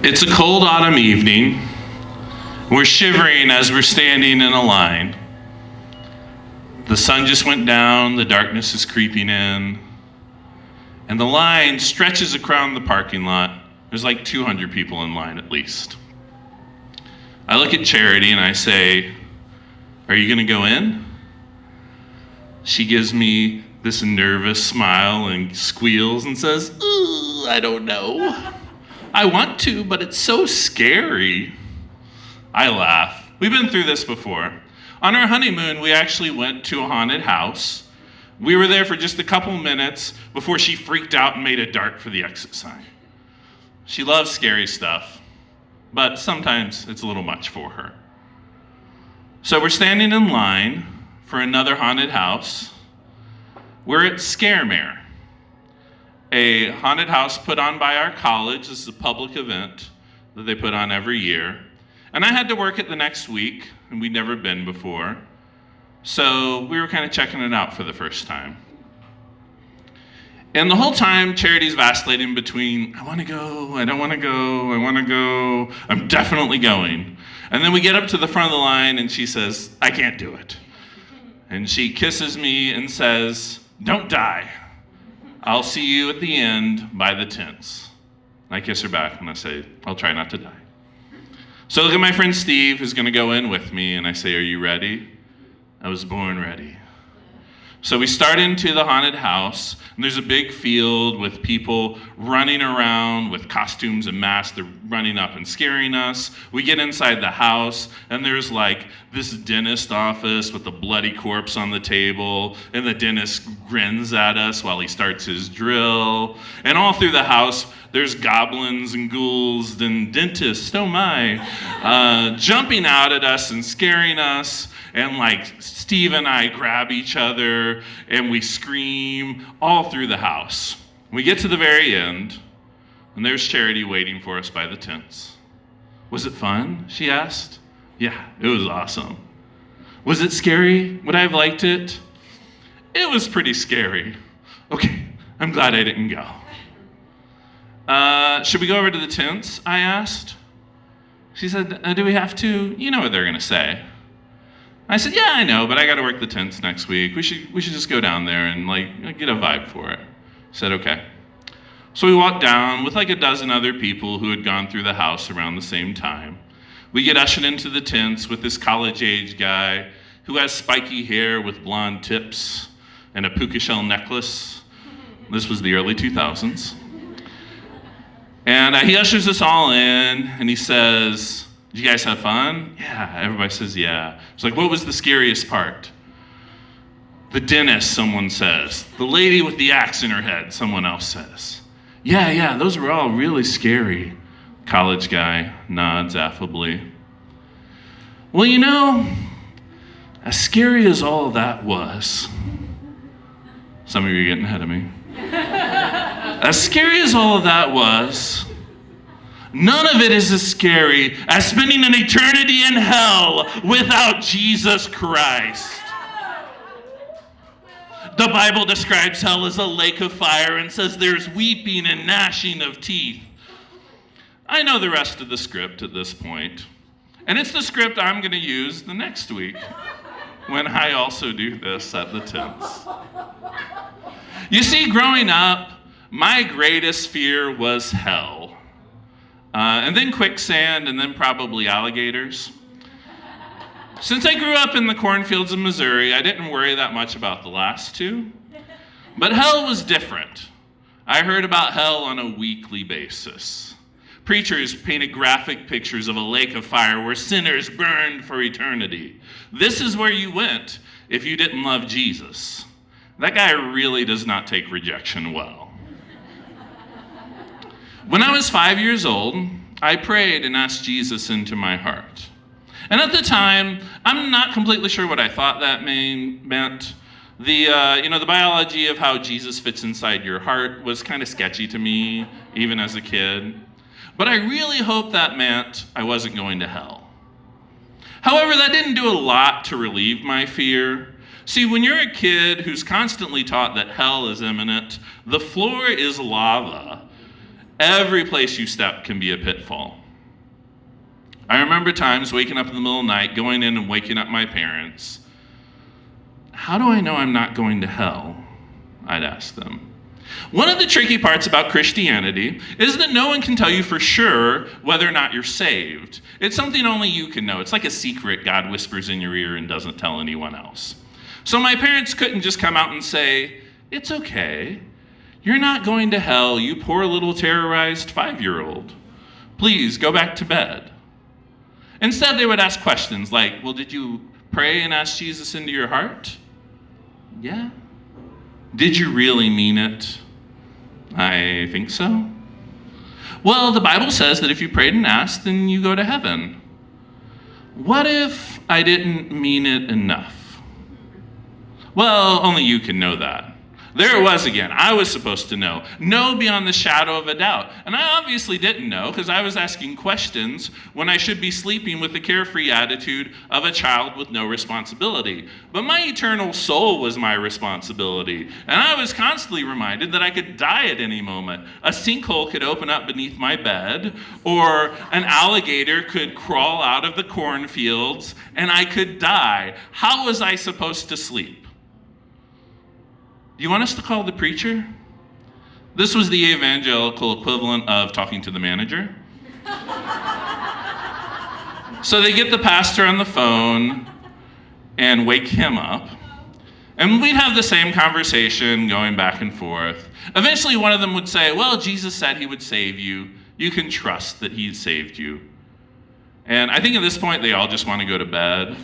It's a cold autumn evening. We're shivering as we're standing in a line. The sun just went down, the darkness is creeping in, and the line stretches around the parking lot. There's like 200 people in line at least. I look at Charity and I say, "Are you going to go in?" She gives me this nervous smile and squeals and says, "Ooh, I don't know. I want to, but it's so scary." I laugh. We've been through this before. On our honeymoon, we actually went to a haunted house. We were there for just a couple minutes before she freaked out and made a dart for the exit sign. She loves scary stuff, but sometimes it's a little much for her. So we're standing in line for another haunted house. We're at Scaremare, a haunted house put on by our college. This is a public event that they put on every year. And I had to work it the next week, and we'd never been before. So we were kind of checking it out for the first time. And the whole time, Charity's vacillating between, I want to go, I don't want to go, I want to go, I'm definitely going. And then we get up to the front of the line, and she says, I can't do it. And she kisses me and says, don't die. I'll see you at the end by the tents. I kiss her back, and I say, I'll try not to die. So look at my friend Steve, who's going to go in with me, and I say, are you ready? I was born ready. So we start into the haunted house, and there's a big field with people running around with costumes and masks. They're running up and scaring us. We get inside the house, and there's like this dentist office with a bloody corpse on the table, and the dentist grins at us while he starts his drill. And all through the house, there's goblins and ghouls and dentists, oh my, jumping out at us and scaring us. And like Steve and I grab each other and we scream all through the house. We get to the very end, and there's Charity waiting for us by the tents. Was it fun? She asked. Yeah, it was awesome. Was it scary? Would I have liked it? It was pretty scary. Okay, I'm glad I didn't go. Should we go over to the tents? I asked. She said, do we have to? You know what they're going to say. I said, yeah, I know, but I got to work the tents next week. We should just go down there and like get a vibe for it. She said, okay. So we walked down with like a dozen other people who had gone through the house around the same time. We get ushered into the tents with this college-age guy who has spiky hair with blonde tips and a puka shell necklace. This was the early 2000s. And he ushers us all in, and he says, did you guys have fun? Yeah, everybody says yeah. It's like, what was the scariest part? The dentist, someone says. The lady with the axe in her head, someone else says. Yeah, those were all really scary. College guy nods affably. Well, you know, as scary as all that was, some of you are getting ahead of me. As scary as all of that was, none of it is as scary as spending an eternity in hell without Jesus Christ. The Bible describes hell as a lake of fire and says there's weeping and gnashing of teeth. I know the rest of the script at this point, and it's the script I'm going to use the next week when I also do this at the tents. You see, growing up, my greatest fear was hell. And then quicksand, and then probably alligators. Since I grew up in the cornfields of Missouri, I didn't worry that much about the last two. But hell was different. I heard about hell on a weekly basis. Preachers painted graphic pictures of a lake of fire where sinners burned for eternity. This is where you went if you didn't love Jesus. That guy really does not take rejection well. When I was 5 years old, I prayed and asked Jesus into my heart. And at the time, I'm not completely sure what I thought that meant. The biology of how Jesus fits inside your heart was kind of sketchy to me, even as a kid. But I really hoped that meant I wasn't going to hell. However, that didn't do a lot to relieve my fear. See, when you're a kid who's constantly taught that hell is imminent, the floor is lava, Every place you step can be a pitfall. I remember times waking up in the middle of the night, going in and waking up my parents. How do I know I'm not going to hell? I'd ask them. One of the tricky parts about Christianity is that no one can tell you for sure whether or not you're saved. It's something only you can know. It's like a secret God whispers in your ear and doesn't tell anyone else. So my parents couldn't just come out and say, "It's okay. You're not going to hell, you poor little terrorized 5-year-old. Please go back to bed." Instead, they would ask questions like, "Well, did you pray and ask Jesus into your heart?" "Yeah." "Did you really mean it?" "I think so." "Well, the Bible says that if you prayed and asked, then you go to heaven." "What if I didn't mean it enough?" "Well, only you can know that." There it was again. I was supposed to know. Know beyond the shadow of a doubt. And I obviously didn't know because I was asking questions when I should be sleeping with the carefree attitude of a child with no responsibility. But my eternal soul was my responsibility. And I was constantly reminded that I could die at any moment. A sinkhole could open up beneath my bed, or an alligator could crawl out of the cornfields, and I could die. How was I supposed to sleep? Do you want us to call the preacher? This was the evangelical equivalent of talking to the manager. So they get the pastor on the phone and wake him up. And we'd have the same conversation going back and forth. Eventually one of them would say, "Well, Jesus said he would save you. You can trust that he saved you." And I think at this point they all just want to go to bed.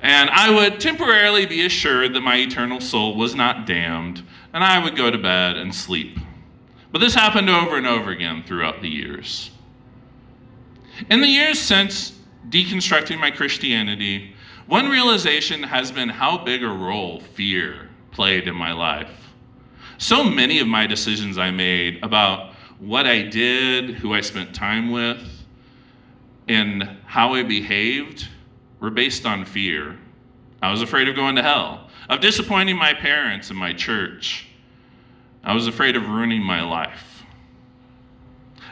And I would temporarily be assured that my eternal soul was not damned, and I would go to bed and sleep. But this happened over and over again throughout the years. In the years since deconstructing my Christianity, one realization has been how big a role fear played in my life. So many of my decisions I made about what I did, who I spent time with, and how I behaved were based on fear. I was afraid of going to hell, of disappointing my parents and my church. I was afraid of ruining my life.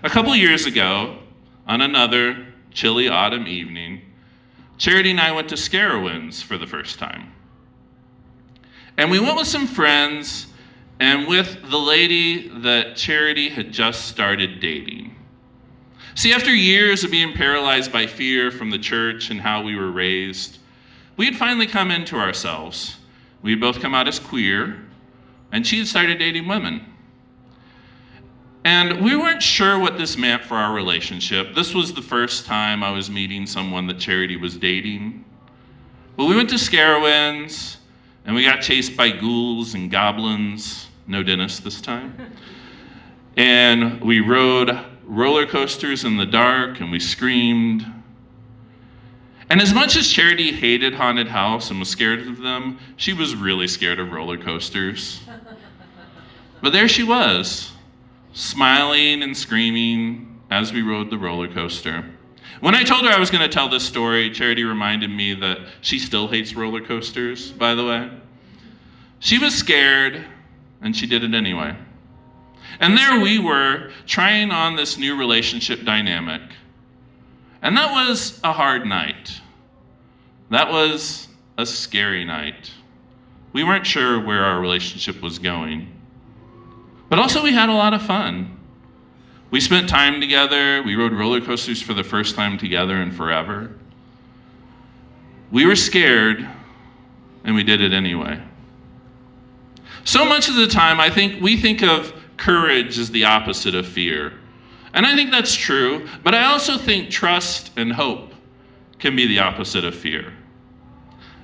A couple years ago, on another chilly autumn evening, Charity and I went to Scaremare for the first time. And we went with some friends and with the lady that Charity had just started dating. See, after years of being paralyzed by fear from the church and how we were raised, we had finally come into ourselves. We had both come out as queer, and she had started dating women. And we weren't sure what this meant for our relationship. This was the first time I was meeting someone that Charity was dating. But we went to Scaremare, and we got chased by ghouls and goblins. No Dennis this time. And we rode roller coasters in the dark, and we screamed. And as much as Charity hated haunted house and was scared of them, she was really scared of roller coasters. But there she was, smiling and screaming as we rode the roller coaster. When I told her I was going to tell this story, Charity reminded me that she still hates roller coasters, by the way. She was scared, and she did it anyway. And there we were, trying on this new relationship dynamic. And that was a hard night. That was a scary night. We weren't sure where our relationship was going. But also we had a lot of fun. We spent time together. We rode roller coasters for the first time together in forever. We were scared, and we did it anyway. So much of the time, I think we think of courage as the opposite of fear. And I think that's true, but I also think trust and hope can be the opposite of fear.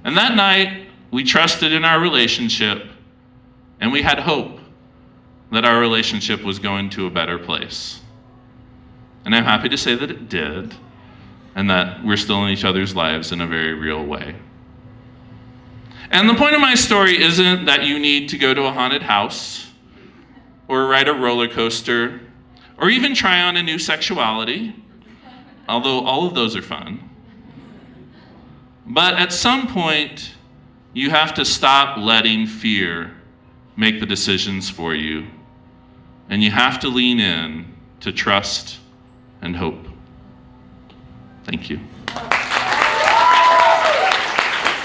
And that night, we trusted in our relationship, and we had hope that our relationship was going to a better place. And I'm happy to say that it did, and that we're still in each other's lives in a very real way. And the point of my story isn't that you need to go to a haunted house, or ride a roller coaster, or even try on a new sexuality, although all of those are fun. But at some point, you have to stop letting fear make the decisions for you, and you have to lean in to trust and hope. Thank you.